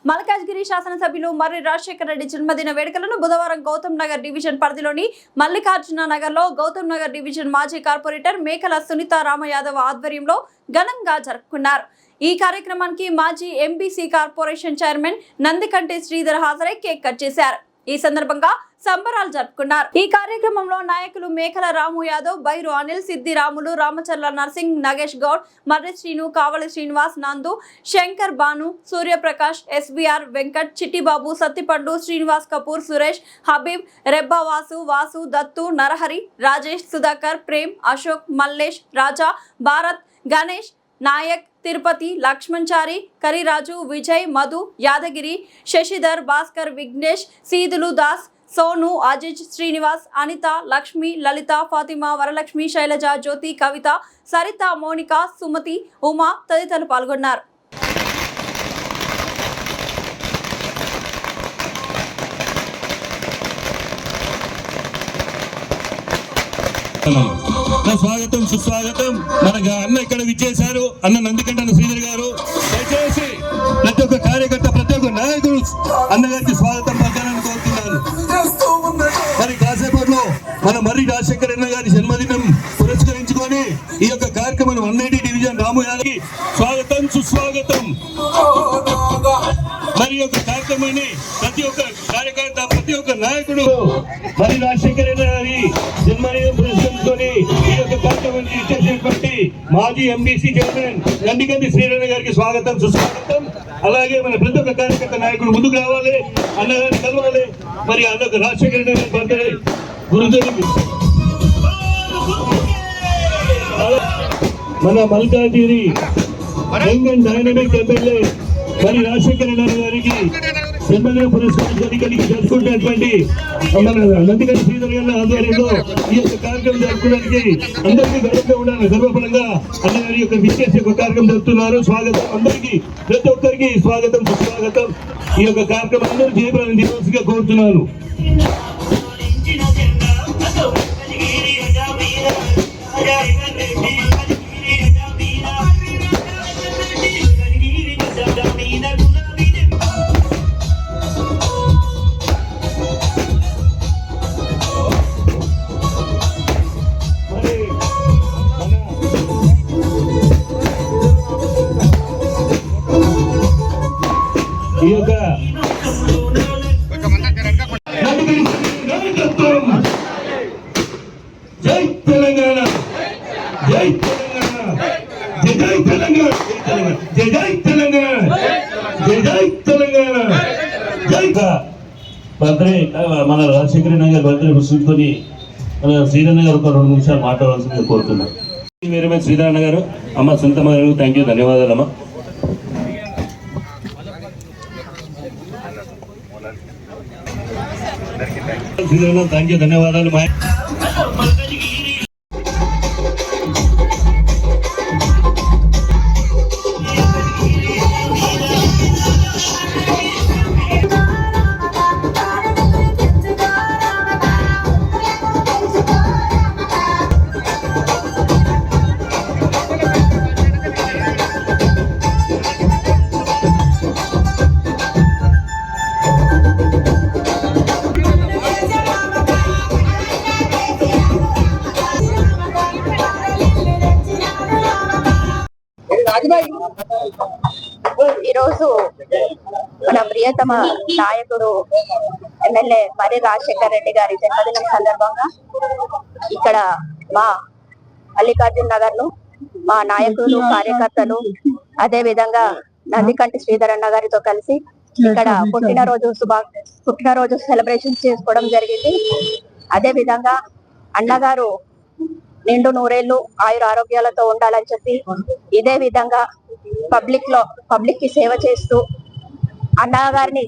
మల్కాజ్గిరి శాసనసభ్యులు మర్రి రాజశేఖర రెడ్డి జన్మదిన వేడుకలను బుధవారం గౌతమ్ నగర్ డివిజన్ పరిధిలోని మల్లికార్జున నగర్లో గౌతమ్ నగర్ డివిజన్ మాజీ కార్పొరేటర్ మేకల సునీత రామయాదవ్ ఆధ్వర్యంలో ఘనంగా జరుపుకున్నారు. ఈ కార్యక్రమానికి మాజీ MBC corporation chairman Nandikanti Sridhar హాజరై కేక్ కట్ చేశారు. ఈ సందర్భంగా సంబరాలు జరుపుకున్నారు. ఈ కార్యక్రమంలో నాయకులు మేకల రాము యాదవ్, బైరు అనిల్, సిద్ది రాములు, రామచర్ల నర్సింగ్, నగేష్ గౌడ్, మర్రి శ్రీను, కావలి శ్రీనివాస్, నందు, శంకర్, బాను, సూర్యప్రకాష్, ఎస్బీఆర్, వెంకట్, చిట్టిబాబు, సత్తిపండు, శ్రీనివాస్ కపూర్, సురేష్, హబీబ్, రెబ్బా, వాసు, దత్తు, నరహరి, రాజేష్, సుధాకర్, ప్రేమ్, అశోక్, మల్లేష్, రాజా, భారత్, గణేష్, నాయక్, తిరుపతి, లక్ష్మణ్చారి, కరిరాజు, విజయ్, మధు, యాదగిరి, శశిధర్, భాస్కర్, విఘ్నేష్, సీదులు దాస్, సోను, అజిజ్, శ్రీనివాస్, అనిత, లక్ష్మి, లలిత, ఫాతిమా, వరలక్ష్మి, శైలజ, జ్యోతి, కవిత, సరిత, మోనిక, సుమతి, ఉమా తదితరులు పాల్గొన్నారు. స్వాగతం సుస్వాగతం. మన అన్న ఇక్కడ విచ్చేశారు. అన్న నందికంటి శ్రీధర్ గారు, దయచేసి ప్రతి ఒక్క కార్యకర్త, ప్రతి ఒక్క నాయకుడు అన్నగారికి స్వాగతం పలకాలని కోరుతున్నాను. మరి కాసేపట్లో మన మర్రి రాజశేఖర రెడ్డి గారి జన్మదినం పురస్కరించుకొని ఈ యొక్క కార్యక్రమం 180 డివిజన్ రాము యాదవ్కి స్వాగతం సుస్వాగతం. మరి యొక్క కార్యక్రమాన్ని ప్రతి ఒక్క కార్యకర్త, ప్రతి ఒక్క నాయకుడు మర్రి రాజశేఖర రెడ్డి గారి జన్మదినం పురస్కరించుకొని ఈ యొక్క కార్యక్రమాన్ని ఇచ్చేసినటువంటి మాజీ ఎంబీసీ చైర్మన్ నందికంటి శ్రీధర్ గారికి స్వాగతం సుస్వాగతం. అలాగే మన ప్రతి ఒక్క కార్యకర్త నాయకుడు ముందుకు రావాలి, అన్నగారిని కలవాలి. మరి అన్నొక రాజశేఖర రెడ్డి గారి బర్త్డే గురుదేవుడు మన Malkajgiri young and dynamic MLA మరి రాజశేఖర రెడ్డి గారికి జన్మదిన పురస్కరించుకొని ఇక్కడికి జరుపుకున్నటువంటి మన నందికంటి శ్రీధర్ గారి ఆధ్వర్యంలో ఈ యొక్క కార్యక్రమం జరుపుకోవడానికి అందరికీ గర్వంగా ఉండాలి. గర్వఫలంగా అన్నగారి యొక్క విశేష యొక్క కార్యక్రమం జరుపుతున్నారు. స్వాగతం అందరికీ, ప్రతి ఒక్కరికి స్వాగతం సుస్వాగతం. ఈ యొక్క కార్యక్రమం అందరూ జయప్రదం దివస్గా కోరుతున్నాను. ఈ యొక్క జై తెలంగాణ, జై తెలంగాణ, జై తెలంగాణ, జై తెలంగాణ, జై తెలంగాణ, జై బర్త్డే మన రాజశేఖర రెడ్డి గారి బర్త్డే పురస్కరించుకొని మన శ్రీధర్ గారు ఒక 2 నిమిషాలు మాట్లాడాల్సిందిగా కోరుతున్నాను. వెరీ మచ్ శ్రీధర్ గారు. అమ్మ సునీతమ్మ గారు, థ్యాంక్ యూ, ధన్యవాదాలమ్మా. థ్యాంక్ యూ, ధన్యవాదాలు. ఈరోజు మన ప్రియతమ నాయకుడు ఎమ్మెల్యే మర్రి రాజశేఖర రెడ్డి గారి జన్మదినం సందర్భంగా ఇక్కడ మా మల్లికార్జున నగర్ లో మా నాయకులు, కార్యకర్తలు, అదే విధంగా నందికంటి శ్రీధర్ అన్న గారితో కలిసి ఇక్కడ పుట్టినరోజు సెలబ్రేషన్ చేసుకోవడం జరిగింది. అదే విధంగా అన్నగారు నిండు నూరేళ్లు ఆయుర ఆరోగ్యాలతో ఉండాలని చెప్పి ఇదే విధంగా పబ్లిక్ కి సేవ చేస్తూ అన్నగారిని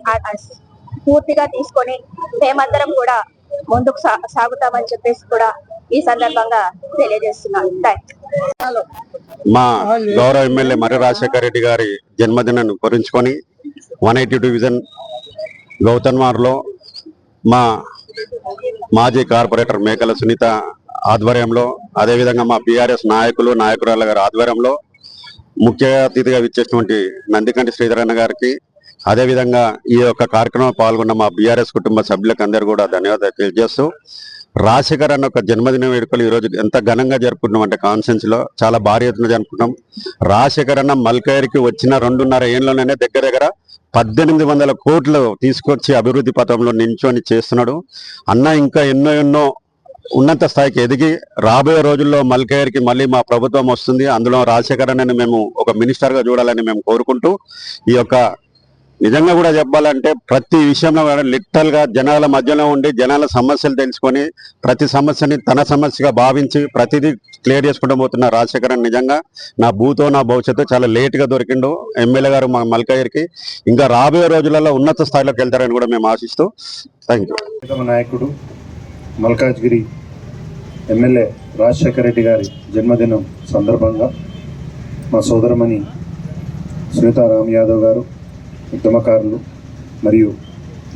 పూర్తిగా తీసుకొని మేమందరం కూడా ముందుకు సాగుతామని చెప్పేసి కూడా ఈ సందర్భంగా తెలియజేస్తున్నాను. మా గౌరవ ఎమ్మెల్యే మర్రి రాజశేఖర రెడ్డి గారి జన్మదినాన్ని పురస్కరించుకొని 180 డివిజన్ గౌతన్వార్లో మా మాజీ కార్పొరేటర్ మేకల సునీత ఆధ్వర్యంలో, అదేవిధంగా మా బీఆర్ఎస్ నాయకురాల గారి ఆధ్వర్యంలో ముఖ్య అతిథిగా విచ్చేసినటువంటి నందికంటి శ్రీధర్ అన్న గారికి, అదేవిధంగా ఈ యొక్క కార్యక్రమం పాల్గొన్న మా బీఆర్ఎస్ కుటుంబ సభ్యులకు అందరూ కూడా ధన్యవాదాలు తెలియజేస్తూ, రాజశేఖర్ అన్న ఒక జన్మదిన వేడుకలు ఈరోజు ఎంత ఘనంగా జరుపుకుంటున్నాం అంటే కాన్ఫరెన్స్ లో చాలా భారీ ఎత్తున జరుపుకుంటాం. రాజశేఖర్ అన్న మల్కయ్యకి వచ్చిన 2.5 ఏళ్ళలోనే దగ్గర 1800 కోట్లు తీసుకొచ్చి అభివృద్ధి పథంలో నించొని చేస్తున్నాడు. అన్న ఇంకా ఎన్నో ఉన్నత స్థాయికి ఎదిగి రాబోయే రోజుల్లో మల్కయ్యకి మళ్ళీ మా ప్రభుత్వం వస్తుంది, అందులో రాజశేఖర్ అన్నని మేము ఒక మినిస్టర్ గా చూడాలని మేము కోరుకుంటూ, ఈ యొక్క నిజంగా కూడా చెప్పాలంటే ప్రతి విషయంలో లిటరల్ గా జనాల మధ్యలో ఉండి జనాల సమస్యలు తెలుసుకొని ప్రతి సమస్యని తన సమస్యగా భావించి ప్రతిదీ క్లియర్ చేసుకుంటూ పోతున్న రాజశేఖర్ అన్న నిజంగా నా భూతో నా భవిష్యత్తు చాలా లేట్ గా దొరికిండు ఎమ్మెల్యే గారు మా మల్కయ్యకి. ఇంకా రాబోయే రోజులలో ఉన్నత స్థాయిలోకి వెళ్తారని కూడా మేము ఆశిస్తూ థ్యాంక్ యూ. నాయకుడు మల్కాజ్గిరి ఎమ్మెల్యే రాజశేఖర రెడ్డి గారి జన్మదినం సందర్భంగా మా సోదరమణి సునీతా రామ్ యాదవ్ గారు, ఉద్యమకారులు మరియు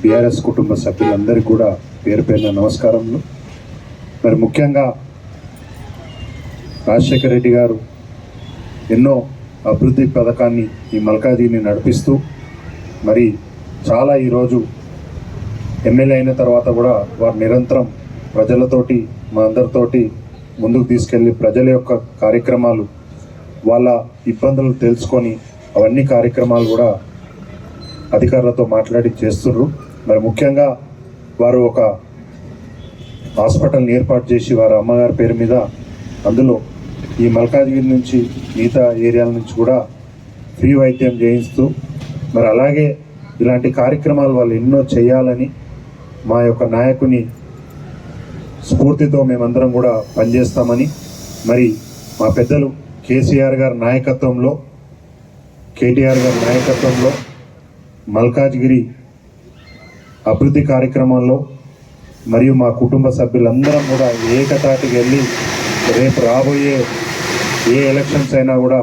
బీఆర్ఎస్ కుటుంబ సభ్యులందరికీ కూడా పేరు పేరున నమస్కారములు. మరి ముఖ్యంగా రాజశేఖర రెడ్డి గారు ఎన్నో అభివృద్ధి పథకాన్ని ఈ మల్కాజ్గిరిని నడిపిస్తూ మరి చాలా ఈరోజు ఎమ్మెల్యే అయిన తర్వాత కూడా వారు నిరంతరం ప్రజలతోటి మా అందరితోటి ముందుకు తీసుకెళ్ళి ప్రజల యొక్క కార్యక్రమాలు, వాళ్ళ ఇబ్బందులు తెలుసుకొని అవన్నీ కార్యక్రమాలు కూడా అధికారులతో మాట్లాడి చేస్తున్నారు. మరి ముఖ్యంగా వారు ఒక హాస్పిటల్ని ఏర్పాటు చేసి వారి అమ్మగారి పేరు మీద, అందులో ఈ మల్కాజ్గిరి నుంచి మిగతా ఏరియాల నుంచి కూడా ఫ్రీ వైద్యం చేయిస్తూ, మరి అలాగే ఇలాంటి కార్యక్రమాలు వాళ్ళు ఎన్నో చేయాలని మా యొక్క నాయకుని స్ఫూర్తితో మేమందరం కూడా పనిచేస్తామని, మరి మా పెద్దలు కేటీఆర్ గారి నాయకత్వంలో మల్కాజ్గిరి అభివృద్ధి కార్యక్రమాల్లో మరియు మా కుటుంబ సభ్యులందరం కూడా ఏకతాటికి వెళ్ళి రేపు రాబోయే ఏ ఎలక్షన్స్ అయినా కూడా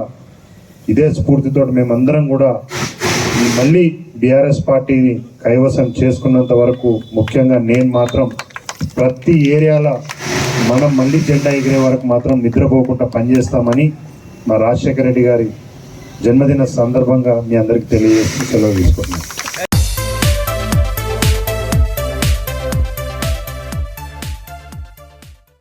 ఇదే స్ఫూర్తితో మేమందరం కూడా మళ్ళీ బీఆర్ఎస్ పార్టీని కైవసం చేసుకున్నంత వరకు, ముఖ్యంగా నేను మాత్రం ప్రతి ఏరియాలో మనం మళ్ళీ జెండా ఎగిరే వరకు మాత్రం నిద్రపోకుండా పనిచేస్తామని మా రాజశేఖర రెడ్డి గారి జన్మదిన సందర్భంగా మీ అందరికీ తెలియజేస్తూ సెలవు తీసుకుంటున్నాను.